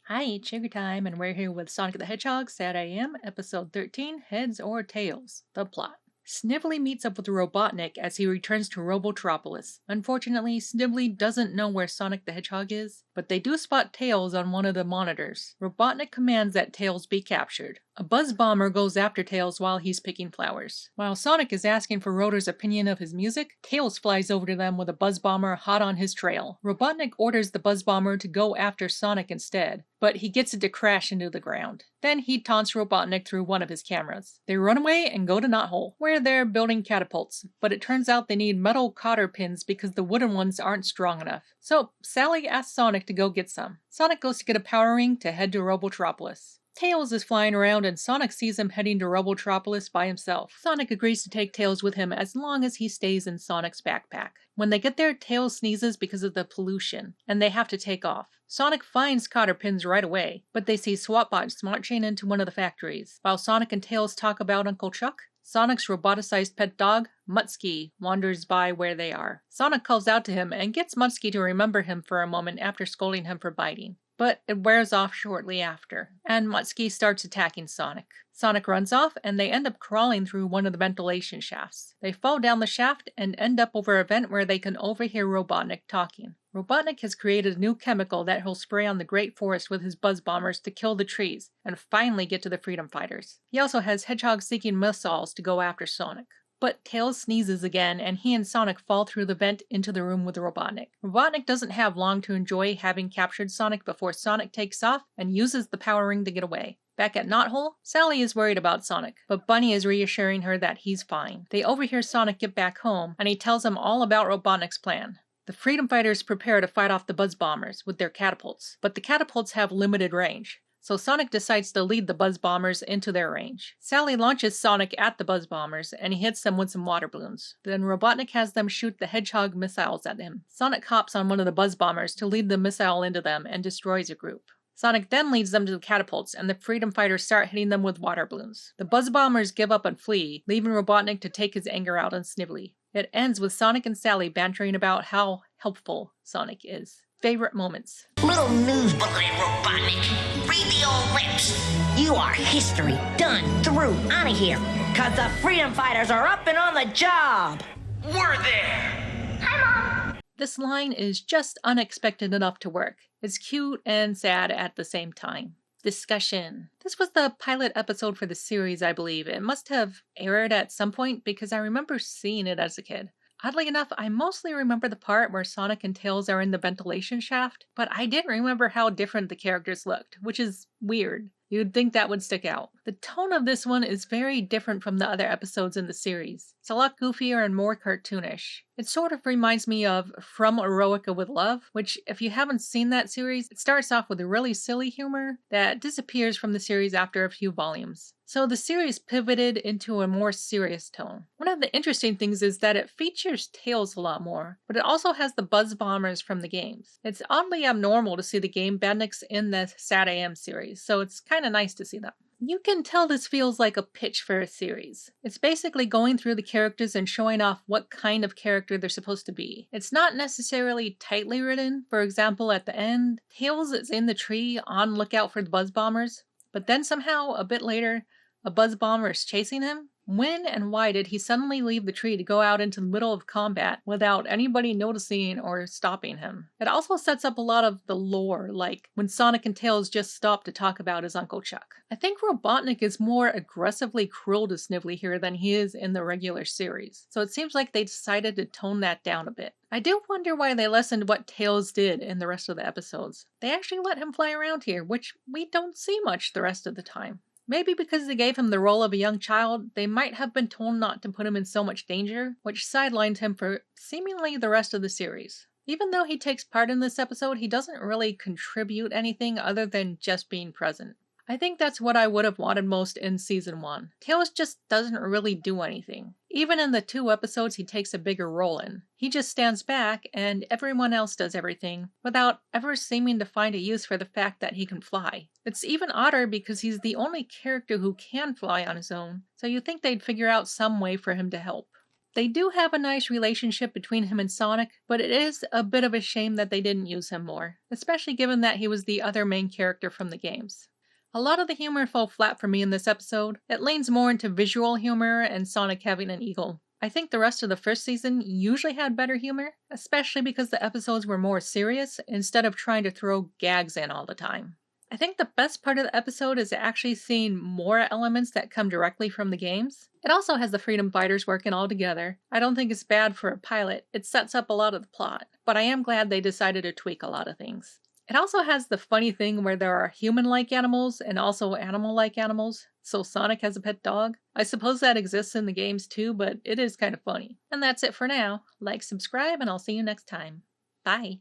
Hi, it's Sugar Time, and we're here with Sonic the Hedgehog, SatAM, Episode 13, Heads or Tails, the plot. Snively meets up with Robotnik as he returns to Robotropolis. Unfortunately, Snively doesn't know where Sonic the Hedgehog is, but they do spot Tails on one of the monitors. Robotnik commands that Tails be captured. A buzz bomber goes after Tails while he's picking flowers. While Sonic is asking for Rotor's opinion of his music, Tails flies over to them with a buzz bomber hot on his trail. Robotnik orders the buzz bomber to go after Sonic instead, but he gets it to crash into the ground. Then he taunts Robotnik through one of his cameras. They run away and go to Knothole, where they're building catapults, but it turns out they need metal cotter pins because the wooden ones aren't strong enough. So Sally asks Sonic to go get some. Sonic goes to get a power ring to head to Robotropolis. Tails is flying around and Sonic sees him heading to Robotropolis by himself. Sonic agrees to take Tails with him as long as he stays in Sonic's backpack. When they get there, Tails sneezes because of the pollution, and they have to take off. Sonic finds cotter pins right away, but they see SWATbots marching into one of the factories. While Sonic and Tails talk about Uncle Chuck, Sonic's roboticized pet dog, Mutsky, wanders by where they are. Sonic calls out to him and gets Mutsky to remember him for a moment after scolding him for biting. But it wears off shortly after, and Mutsky starts attacking Sonic. Sonic runs off, and they end up crawling through one of the ventilation shafts. They fall down the shaft and end up over a vent where they can overhear Robotnik talking. Robotnik has created a new chemical that he'll spray on the Great Forest with his buzz bombers to kill the trees, and finally get to the freedom fighters. He also has Hedgehog-seeking missiles to go after Sonic. But Tails sneezes again, and he and Sonic fall through the vent into the room with Robotnik. Robotnik doesn't have long to enjoy having captured Sonic before Sonic takes off and uses the power ring to get away. Back at Knothole, Sally is worried about Sonic, but Bunny is reassuring her that he's fine. They overhear Sonic get back home, and he tells them all about Robotnik's plan. The freedom fighters prepare to fight off the buzz bombers with their catapults, but the catapults have limited range. So Sonic decides to lead the buzz bombers into their range. Sally launches Sonic at the buzz bombers, and he hits them with some water balloons. Then Robotnik has them shoot the Hedgehog missiles at him. Sonic hops on one of the buzz bombers to lead the missile into them and destroys a group. Sonic then leads them to the catapults, and the freedom fighters start hitting them with water balloons. The buzz bombers give up and flee, leaving Robotnik to take his anger out on Snively. It ends with Sonic and Sally bantering about how helpful Sonic is. Favorite moments. Little news bulletin, Robotnik. Read the old lips. You are history done through. Out of here. Cause the freedom fighters are up and on the job. We're there. Hi, Mom. This line is just unexpected enough to work. It's cute and sad at the same time. Discussion. This was the pilot episode for the series, I believe. It must have aired at some point because I remember seeing it as a kid. Oddly enough, I mostly remember the part where Sonic and Tails are in the ventilation shaft, but I didn't remember how different the characters looked, which is weird. You'd think that would stick out. The tone of this one is very different from the other episodes in the series. It's a lot goofier and more cartoonish. It sort of reminds me of From Eroica with Love, which, if you haven't seen that series, it starts off with a really silly humor that disappears from the series after a few volumes. So the series pivoted into a more serious tone. One of the interesting things is that it features Tails a lot more, but it also has the buzz bombers from the games. It's oddly abnormal to see the game bandits in the SatAM series, so it's kind of nice to see them. You can tell this feels like a pitch for a series. It's basically going through the characters and showing off what kind of character they're supposed to be. It's not necessarily tightly written. For example, at the end, Tails is in the tree on lookout for the buzz bombers, but then somehow, a bit later, a buzz bomber is chasing him? When and why did he suddenly leave the tree to go out into the middle of combat without anybody noticing or stopping him? It also sets up a lot of the lore, like when Sonic and Tails just stop to talk about his Uncle Chuck. I think Robotnik is more aggressively cruel to Snively here than he is in the regular series, so it seems like they decided to tone that down a bit. I do wonder why they lessened what Tails did in the rest of the episodes. They actually let him fly around here, which we don't see much the rest of the time. Maybe because they gave him the role of a young child, they might have been told not to put him in so much danger, which sidelined him for seemingly the rest of the series. Even though he takes part in this episode, he doesn't really contribute anything other than just being present. I think that's what I would have wanted most in Season 1. Tails just doesn't really do anything. Even in the 2 episodes he takes a bigger role in. He just stands back and everyone else does everything, without ever seeming to find a use for the fact that he can fly. It's even odder because he's the only character who can fly on his own, so you think they'd figure out some way for him to help. They do have a nice relationship between him and Sonic, but it is a bit of a shame that they didn't use him more, especially given that he was the other main character from the games. A lot of the humor fell flat for me in this episode. It leans more into visual humor and Sonic having an eagle. I think the rest of the first season usually had better humor, especially because the episodes were more serious instead of trying to throw gags in all the time. I think the best part of the episode is actually seeing more elements that come directly from the games. It also has the Freedom Fighters working all together. I don't think it's bad for a pilot. It sets up a lot of the plot, but I am glad they decided to tweak a lot of things. It also has the funny thing where there are human-like animals and also animal-like animals. So Sonic has a pet dog. I suppose that exists in the games too, but it is kind of funny. And that's it for now. Like, subscribe, and I'll see you next time. Bye.